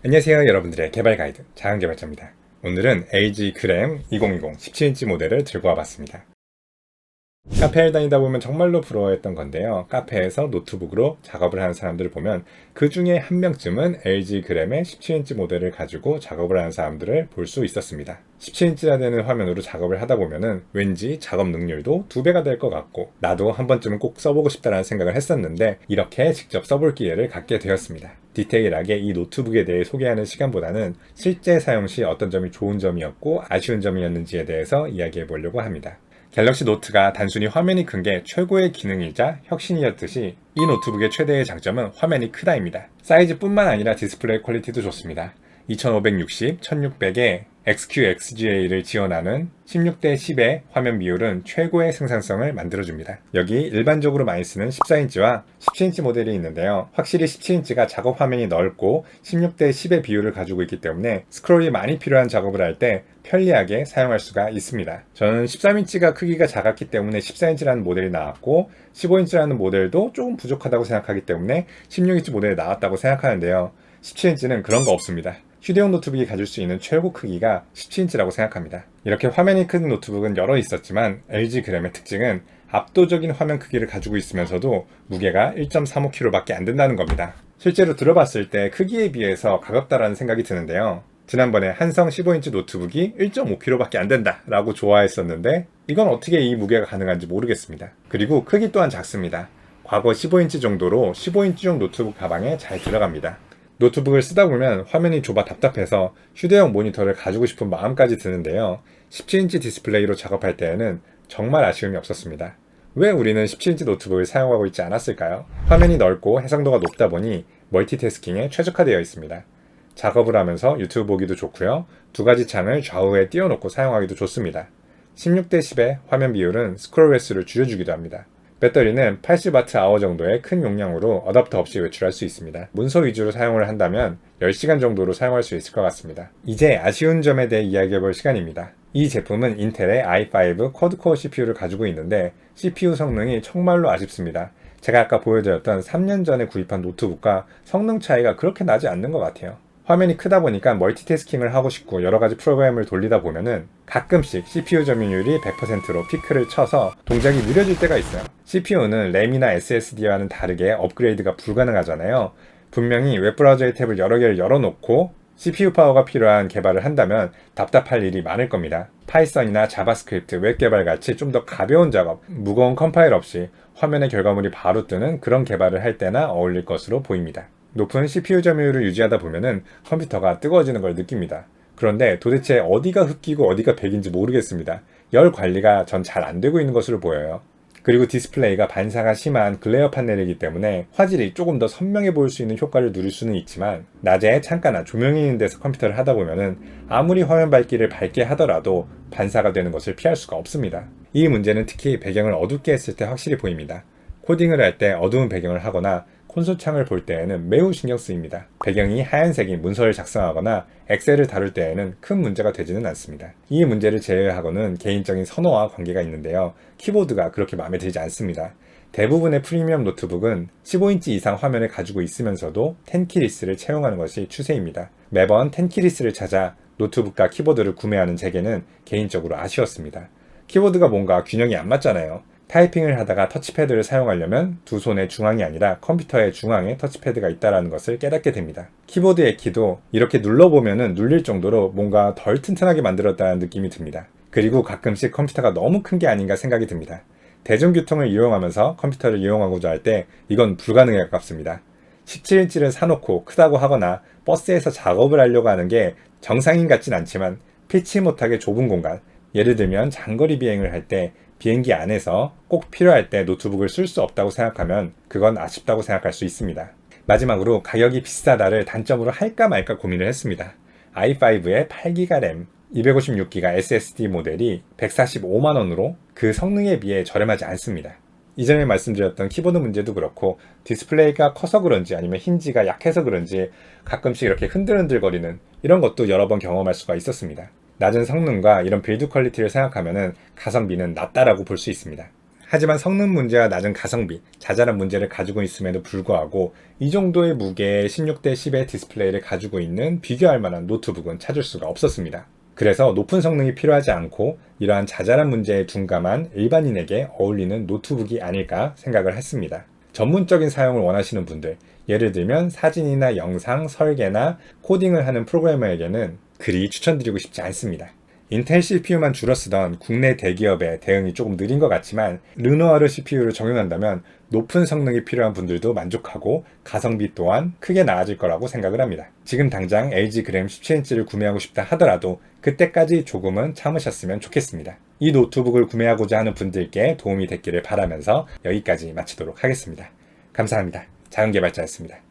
안녕하세요, 여러분들의 개발 가이드 자연개발자입니다. 오늘은 LG 그램 2020 17인치 모델을 들고 와봤습니다. 카페를 다니다 보면 정말로 부러워했던 건데요. 카페에서 노트북으로 작업을 하는 사람들을 보면 그 중에 한 명쯤은 LG 그램의 17인치 모델을 가지고 작업을 하는 사람들을 볼 수 있었습니다. 17인치나 되는 화면으로 작업을 하다 보면은 왠지 작업 능률도 2배가 될 것 같고 나도 한 번쯤은 꼭 써보고 싶다라는 생각을 했었는데 이렇게 직접 써볼 기회를 갖게 되었습니다. 디테일하게 이 노트북에 대해 소개하는 시간보다는 실제 사용 시 어떤 점이 좋은 점이었고 아쉬운 점이었는지에 대해서 이야기해 보려고 합니다. 갤럭시 노트가 단순히 화면이 큰 게 최고의 기능이자 혁신이었듯이 이 노트북의 최대의 장점은 화면이 크다입니다. 사이즈뿐만 아니라 디스플레이 퀄리티도 좋습니다. 2560, 1600에 XQXGA를 지원하는 16대 10의 화면 비율은 최고의 생산성을 만들어줍니다. 여기 일반적으로 많이 쓰는 14인치와 17인치 모델이 있는데요. 확실히 17인치가 작업 화면이 넓고 16대 10의 비율을 가지고 있기 때문에 스크롤이 많이 필요한 작업을 할 때 편리하게 사용할 수가 있습니다. 저는 13인치가 크기가 작았기 때문에 14인치라는 모델이 나왔고 15인치라는 모델도 조금 부족하다고 생각하기 때문에 16인치 모델이 나왔다고 생각하는데요. 17인치는 그런 거 없습니다. 휴대용 노트북이 가질 수 있는 최고 크기가 17인치라고 생각합니다. 이렇게 화면이 큰 노트북은 여러 있었지만 LG 그램의 특징은 압도적인 화면 크기를 가지고 있으면서도 무게가 1.35kg 밖에 안 된다는 겁니다. 실제로 들어봤을 때 크기에 비해서 가볍다라는 생각이 드는데요. 지난번에 한성 15인치 노트북이 1.5kg 밖에 안 된다 라고 좋아했었는데 이건 어떻게 이 무게가 가능한지 모르겠습니다. 그리고 크기 또한 작습니다. 과거 15인치 정도로 15인치용 노트북 가방에 잘 들어갑니다. 노트북을 쓰다 보면 화면이 좁아 답답해서 휴대용 모니터를 가지고 싶은 마음까지 드는데요. 17인치 디스플레이로 작업할 때에는 정말 아쉬움이 없었습니다. 왜 우리는 17인치 노트북을 사용하고 있지 않았을까요? 화면이 넓고 해상도가 높다 보니 멀티태스킹에 최적화되어 있습니다. 작업을 하면서 유튜브 보기도 좋고요. 두 가지 창을 좌우에 띄워놓고 사용하기도 좋습니다. 16대 10의 화면 비율은 스크롤 횟수를 줄여주기도 합니다. 배터리는 80Wh 정도의 큰 용량으로 어댑터 없이 외출할 수 있습니다. 문서 위주로 사용을 한다면 10시간 정도로 사용할 수 있을 것 같습니다. 이제 아쉬운 점에 대해 이야기해볼 시간입니다. 이 제품은 인텔의 i5 쿼드코어 CPU를 가지고 있는데 CPU 성능이 정말로 아쉽습니다. 제가 아까 보여드렸던 3년 전에 구입한 노트북과 성능 차이가 그렇게 나지 않는 것 같아요. 화면이 크다 보니까 멀티태스킹을 하고 싶고 여러가지 프로그램을 돌리다 보면은 가끔씩 CPU 점유율이 100%로 피크를 쳐서 동작이 느려질 때가 있어요. CPU는 램이나 SSD와는 다르게 업그레이드가 불가능하잖아요. 분명히 웹브라우저의 탭을 여러 개를 열어놓고 CPU 파워가 필요한 개발을 한다면 답답할 일이 많을 겁니다. 파이썬이나 자바스크립트, 웹 개발 같이 좀 더 가벼운 작업, 무거운 컴파일 없이 화면에 결과물이 바로 뜨는 그런 개발을 할 때나 어울릴 것으로 보입니다. 높은 CPU 점유율을 유지하다 보면은 컴퓨터가 뜨거워지는 걸 느낍니다. 그런데 도대체 어디가 흡기고 어디가 백인지 모르겠습니다. 열 관리가 전 잘 안 되고 있는 것으로 보여요. 그리고 디스플레이가 반사가 심한 글레어 판넬이기 때문에 화질이 조금 더 선명해 보일 수 있는 효과를 누릴 수는 있지만 낮에 창가나 조명이 있는 데서 컴퓨터를 하다 보면은 아무리 화면 밝기를 밝게 하더라도 반사가 되는 것을 피할 수가 없습니다. 이 문제는 특히 배경을 어둡게 했을 때 확실히 보입니다. 코딩을 할 때 어두운 배경을 하거나 콘솔 창을 볼 때에는 매우 신경 쓰입니다. 배경이 하얀색인 문서를 작성하거나 엑셀을 다룰 때에는 큰 문제가 되지는 않습니다. 이 문제를 제외하고는 개인적인 선호와 관계가 있는데요. 키보드가 그렇게 마음에 들지 않습니다. 대부분의 프리미엄 노트북은 15인치 이상 화면을 가지고 있으면서도 10키리스를 채용하는 것이 추세입니다. 매번 10키리스를 찾아 노트북과 키보드를 구매하는 제게는 개인적으로 아쉬웠습니다. 키보드가 뭔가 균형이 안 맞잖아요. 타이핑을 하다가 터치패드를 사용하려면 두 손의 중앙이 아니라 컴퓨터의 중앙에 터치패드가 있다는 것을 깨닫게 됩니다. 키보드의 키도 이렇게 눌러보면 눌릴 정도로 뭔가 덜 튼튼하게 만들었다는 느낌이 듭니다. 그리고 가끔씩 컴퓨터가 너무 큰 게 아닌가 생각이 듭니다. 대중교통을 이용하면서 컴퓨터를 이용하고자 할 때 이건 불가능에 가깝습니다. 17인치를 사놓고 크다고 하거나 버스에서 작업을 하려고 하는 게 정상인 같진 않지만 피치 못하게 좁은 공간, 예를 들면 장거리 비행을 할 때 비행기 안에서 꼭 필요할 때 노트북을 쓸 수 없다고 생각하면 그건 아쉽다고 생각할 수 있습니다. 마지막으로 가격이 비싸다를 단점으로 할까 말까 고민을 했습니다. i5에 8기가 램, 256기가 SSD 모델이 145만원으로 그 성능에 비해 저렴하지 않습니다. 이전에 말씀드렸던 키보드 문제도 그렇고 디스플레이가 커서 그런지 아니면 힌지가 약해서 그런지 가끔씩 이렇게 흔들흔들거리는 이런 것도 여러 번 경험할 수가 있었습니다. 낮은 성능과 이런 빌드 퀄리티를 생각하면 가성비는 낮다라고 볼 수 있습니다. 하지만 성능 문제와 낮은 가성비, 자잘한 문제를 가지고 있음에도 불구하고 이 정도의 무게의 16대 10의 디스플레이를 가지고 있는 비교할 만한 노트북은 찾을 수가 없었습니다. 그래서 높은 성능이 필요하지 않고 이러한 자잘한 문제에 둔감한 일반인에게 어울리는 노트북이 아닐까 생각을 했습니다. 전문적인 사용을 원하시는 분들, 예를 들면 사진이나 영상, 설계나 코딩을 하는 프로그래머에게는 그리 추천드리고 싶지 않습니다. 인텔 CPU만 주로 쓰던 국내 대기업의 대응이 조금 느린 것 같지만 르노아르 CPU를 적용한다면 높은 성능이 필요한 분들도 만족하고 가성비 또한 크게 나아질 거라고 생각을 합니다. 지금 당장 LG 그램 17인치를 구매하고 싶다 하더라도 그때까지 조금은 참으셨으면 좋겠습니다. 이 노트북을 구매하고자 하는 분들께 도움이 됐기를 바라면서 여기까지 마치도록 하겠습니다. 감사합니다. 자연개발자였습니다.